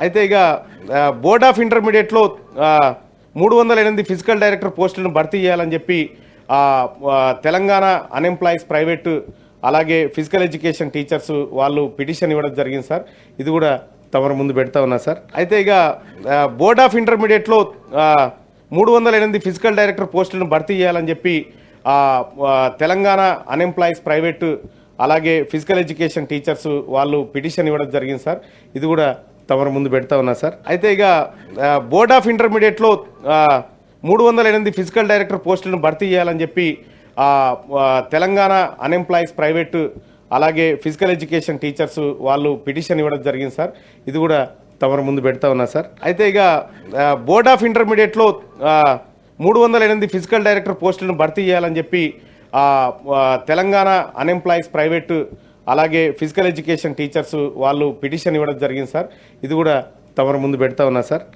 అయితే ఇక board of ఇంటర్మీడియట్లో 308 ఫిజికల్ డైరెక్టర్ పోస్టులను భర్తీ చేయాలని చెప్పి తెలంగాణ అన్ఎంప్లాయీస్ ప్రైవేటు అలాగే ఫిజికల్ ఎడ్యుకేషన్ టీచర్స్ వాళ్ళు పిటిషన్ ఇవ్వడం జరిగింది సార్. ఇది కూడా తమరు ముందు పెడతా ఉన్నా సార్. అయితే ఇక బోర్డ్ ఆఫ్ ఇంటర్మీడియట్లో 308 ఫిజికల్ డైరెక్టర్ పోస్టులను భర్తీ చేయాలని చెప్పి తెలంగాణ అన్ఎంప్లాయీస్ ప్రైవేటు అలాగే ఫిజికల్ ఎడ్యుకేషన్ టీచర్స్ వాళ్ళు పిటిషన్ ఇవ్వడం జరిగింది సార్. ఇది కూడా తమరు ముందు పెడతా ఉన్నా సార్. అయితే ఇక బోర్డ్ ఆఫ్ ఇంటర్మీడియట్లో 308 ఫిజికల్ డైరెక్టర్ పోస్టులను భర్తీ చేయాలని చెప్పి తెలంగాణ అన్ఎంప్లాయీస్ ప్రైవేటు అలాగే ఫిజికల్ ఎడ్యుకేషన్ టీచర్స్ వాళ్ళు పిటిషన్ ఇవ్వడం జరిగింది సార్. ఇది కూడా తమరు ముందు పెడతా ఉన్నా సార్. అయితే ఇక బోర్డ్ ఆఫ్ ఇంటర్మీడియట్లో 308 ఫిజికల్ డైరెక్టర్ పోస్టులను భర్తీ చేయాలని చెప్పి తెలంగాణ అన్ఎంప్లాయీస్ ప్రైవేటు అలాగే ఫిజికల్ ఎడ్యుకేషన్ టీచర్స్ వాళ్ళు పిటిషన్ ఇవ్వడం జరిగింది సార్. ఇది కూడా తమరు ముందు పెడతా ఉన్నా సార్.